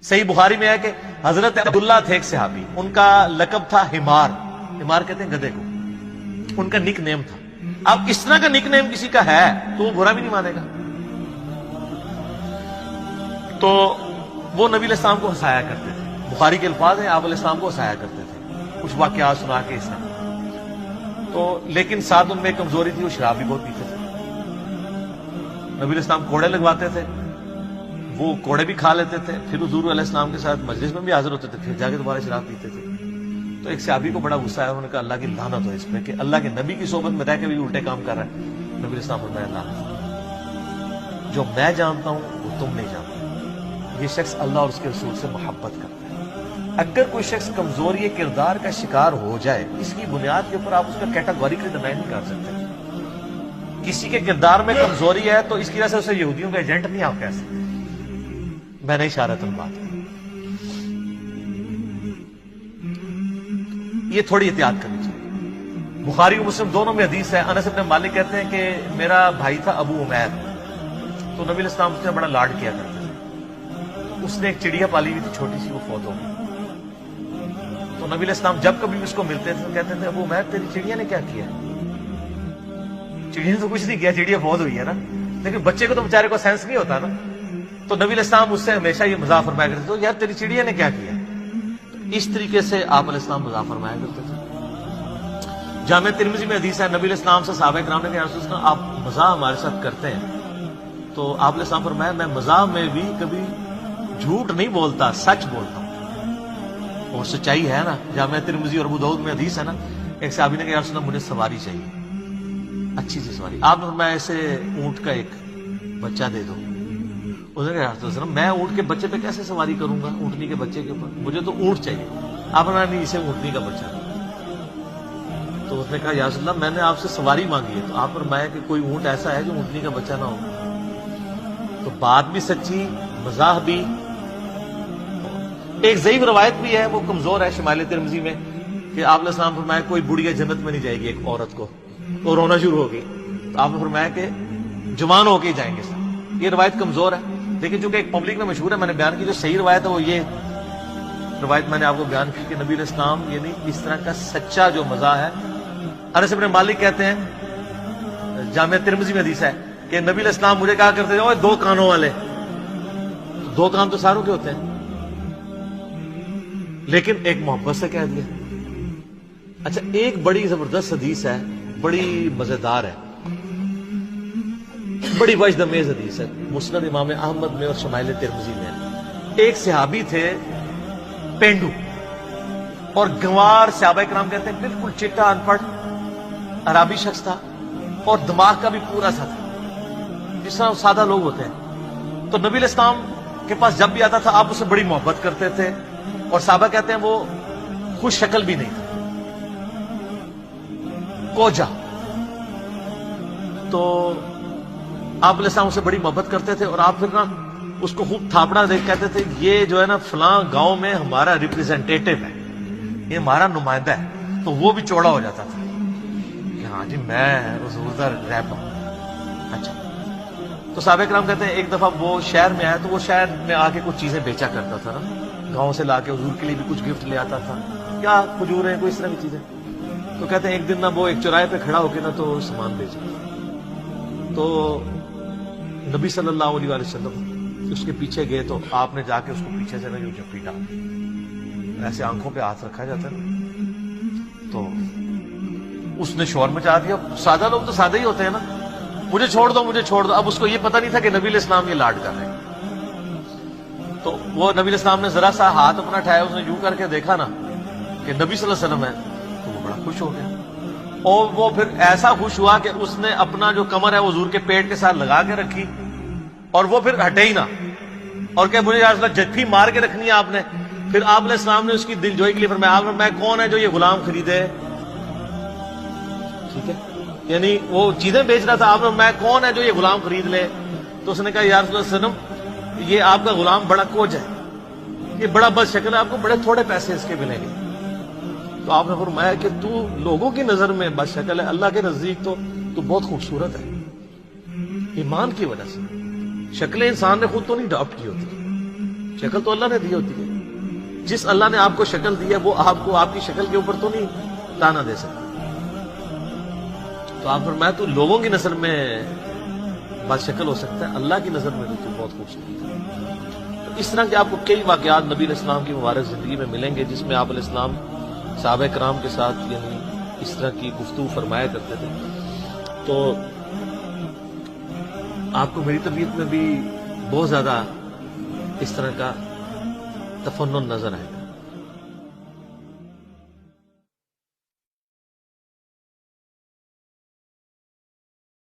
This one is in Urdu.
صحیح بخاری میں ہے کہ حضرت عبداللہ تھے ایک صحابی، ان کا لقب تھا حمار، حمار کہتے ہیں گدھے کو، ان کا نک نیم تھا۔ اب اس طرح کا نک نیم کسی کا ہے تو وہ برا بھی نہیں مانے گا۔ تو وہ نبی علیہ السلام کو ہنسایا کرتے تھے، بخاری کے الفاظ ہیں، آپ علیہ السلام کو ہنسایا کرتے تھے، کچھ واقعات سنا کے اس طرح۔ تو لیکن ساتھ ان میں کمزوری تھی، وہ شراب بھی بہت پیتے تھے۔ نبی علیہ السلام کوڑے لگواتے تھے، وہ کوڑے بھی کھا لیتے تھے، پھر حضور علیہ السلام کے ساتھ مجلس میں بھی حاضر ہوتے تھے، پھر جا کے دوبارہ شراب پیتے تھے۔ تو ایک صحابی کو بڑا غصہ آیا، انہوں نے کہا اللہ کی لعنت ہو اس پہ کہ اللہ کے نبی کی صحبت میں رہ کے بھی الٹے کام کر رہا ہے۔ نبی علیہ السلام فرمایا اللہ، جو میں جانتا ہوں وہ تم نہیں جانتے، یہ شخص اللہ اور اس کے رسول سے محبت کرتا ہے۔ اگر کوئی شخص کمزوری کردار کا شکار ہو جائے، اس کی بنیاد کے اوپر آپ اس کا کیٹاگوریکلی ڈینائی نہیں کر سکتے۔ کسی کے کردار میں کمزوری ہے تو اس کی وجہ سے اسے یہودیوں کا ایجنٹ نہیں آپ کہہ سکتے۔ میں نہیں اشارہ تم بات، یہ تھوڑی احتیاط کرنی چاہیے۔ بخاری و مسلم دونوں میں حدیث ہے، انس بن مالک کہتے ہیں کہ میرا بھائی تھا ابو عمیر، تو نبی علیہ السلام اس نے بڑا لاڈ کیا کرتے تھے۔ اس نے ایک چڑیا پالی ہوئی تھی چھوٹی سی، وہ فوت ہو گئی۔ تو نبی علیہ السلام جب کبھی اس کو ملتے تھے تو کہتے تھے ابو عمیر تیری چڑیا نے کیا کیا؟ چڑیا نے تو کچھ نہیں کیا، چڑیا فوت ہوئی ہے نا، لیکن بچے کو تو بیچارے کو سینس نہیں ہوتا نا۔ تو نبی علیہ السلام اس سے ہمیشہ یہ مزاح فرمایا کرتے تھے، یار تیری چڑیا نے کیا کیا؟ اس طریقے سے آپ علیہ السلام مزاح فرمایا کرتے تھے۔ جامع ترمذی میں حدیث ہے، نبی علیہ السلام سے صحابہ کرام نے کہا رسول اللہ آپ مزاح ہمارے ساتھ کرتے ہیں؟ تو آپ علیہ السلام فرمایا میں مزاح میں بھی کبھی جھوٹ نہیں بولتا، سچ بولتا ہوں، اور سچائی ہے نا۔ جامع ترمذی اور ابو داؤد میں حدیث ہے نا، ایک صحابی نے کہا یا رسول اللہ مجھے سواری چاہیے، اچھی سی سواری۔ آپ نے فرمایا اسے اونٹ کا ایک بچہ دے دو۔ اس نے کہا میں اونٹ کے بچے پہ کیسے سواری کروں گا، اونٹنی کے بچے کے اوپر، مجھے تو اونٹ چاہیے۔ آپ نے نہیں، اسے اونٹنی کا بچہ دو۔ تو اس نے کہا یا رسول اللہ میں نے آپ سے سواری مانگی ہے، تو آپ فرمایا کہ کوئی اونٹ ایسا ہے جو اونٹنی کا بچہ نہ ہو۔ تو بات بھی سچی، مزاح بھی۔ ایک ضعیف روایت بھی ہے، وہ کمزور ہے، شمال ترمذی میں، کہ آپ علیہ السلام فرمایا کوئی بڑھیا جنت میں نہیں جائے گی ایک عورت کو، تو رونا شروع ہوگی۔ تو آپ نے فرمایا کہ جوان ہو کے جائیں گے سب۔ یہ روایت کمزور ہے، لیکن چونکہ ایک پبلک میں مشہور ہے، میں نے بیان کی، جو صحیح روایت ہے وہ یہ روایت میں نے آپ کو بیان کی کہ نبی علیہ السلام یعنی اس طرح کا سچا جو مزاح ہے۔ انس بن مالک کہتے ہیں، جامع ترمذی میں حدیث ہے کہ نبی علیہ السلام مجھے کہا کرتے تھے اوے دو کانوں والے، دو کان تو ساروں کے ہوتے ہیں، لیکن ایک محبت سے کہہ دیا۔ اچھا، ایک بڑی زبردست حدیث ہے، بڑی مزیدار ہے، بڑی وجد امیز حدیث ہے، مسند امام احمد میں اور شمائل ترمذی میں۔ ایک صحابی تھے پینڈو، اور گنوار، صحابہ کرام کہتے ہیں بالکل چٹا، ان پڑھ، عربی شخص تھا، اور دماغ کا بھی پورا سا تھا، جس طرح سادہ لوگ ہوتے ہیں۔ تو نبی علیہ السلام کے پاس جب بھی آتا تھا آپ اسے بڑی محبت کرتے تھے، اور صحابہ کہتے ہیں وہ خوش شکل بھی نہیں تھا، کوجا۔ تو آپ علیہ السلام اسے بڑی محبت کرتے تھے، اور آپ پھر نا اس کو خوب تھاپڑا دے کہتے تھے یہ جو ہے نا فلاں گاؤں میں ہمارا ریپریزنٹیٹو ہے، یہ ہمارا نمائندہ ہے۔ تو وہ بھی چوڑا ہو جاتا تھا کہ ہاں جی میں حضور دا رہبر ہوں۔ اچھا، تو صحابہ کرام کہتے ہیں ایک دفعہ وہ شہر میں آیا، تو وہ شہر میں آ کے کچھ چیزیں بیچا کرتا تھا نا، گاؤں سے لا کے حضور کے لیے بھی کچھ گفٹ لے آتا تھا، کیا کھجوریں، کوئی اس طرح کی چیزیں۔ تو کہتے ہیں ایک دن نا وہ ایک چوراہے پہ کھڑا ہو کے نا تو سامان بیچا، تو نبی صلی اللہ علیہ وسلم اس کے پیچھے گئے، تو آپ نے جا کے اس کو پیچھے سے نا جو جپی ڈال، ایسے آنکھوں پہ ہاتھ رکھا جاتا ہے نا، تو اس نے شور مچا دیا۔ سادہ لوگ تو سادہ ہی ہوتے ہیں نا، مجھے چھوڑ دو، مجھے چھوڑ دو۔ اب اس کو یہ پتہ نہیں تھا کہ نبی علیہ السلام یہ لاڈ کر رہے ہیں۔ تو وہ نبی علیہ السلام نے ذرا سا ہاتھ اپنا اٹھایا، اس نے یوں کر کے دیکھا نا کہ نبی صلی اللہ علیہ وسلم ہے، تو وہ بڑا خوش ہو گیا، اور وہ پھر ایسا خوش ہوا کہ اس نے اپنا جو کمر ہے وہ حضور کے پیٹ کے ساتھ لگا کے رکھی، اور وہ پھر ہٹے ہی نہ، اور کہ مجھے یا رسول اللہ جتھی مار کے رکھنی ہے آپ نے۔ پھر آپ علیہ السلام نے اس کی دل جوئی کے لیے فرمایا، آپ نے میں کون ہے جو یہ غلام خریدے، ٹھیک ہے، یعنی وہ چیزیں بیچ رہا تھا، آپ نے میں کون ہے جو یہ غلام خرید لے۔ تو اس نے کہا یا رسول اللہ صلی اللہ علیہ وسلم یہ آپ کا غلام بڑا کوج ہے، یہ بڑا بد شکل ہے، آپ کو بڑے تھوڑے پیسے اس کے ملیں گے۔ تو آپ نے فرمایا کہ تو لوگوں کی نظر میں بد شکل ہے، اللہ کے نزدیک تو بہت خوبصورت ہے، ایمان کی وجہ سے۔ شکلیں انسان نے خود تو نہیں اڈاپٹ کی ہوتی، شکل تو اللہ نے دی ہوتی ہے. جس اللہ نے آپ کو شکل دی ہے وہ آپ کو آپ کی شکل کے اوپر تو نہیں تانا دے سکتا. تو آپ فرمایا تو لوگوں کی نظر میں بات شکل ہو سکتا ہے, اللہ کی نظر میں بھی تو بہت خوبصورت ہے. تو اس طرح کے آپ کو کئی واقعات نبی علیہ السلام کی مبارک زندگی میں ملیں گے جس میں آپ علیہ السلام صحابہ کرام کے ساتھ یعنی اس طرح کی گفتگو فرمایا کرتے تھے. تو آپ کو میری طبیعت میں بھی بہت زیادہ اس طرح کا تفنن نظر آئے گا.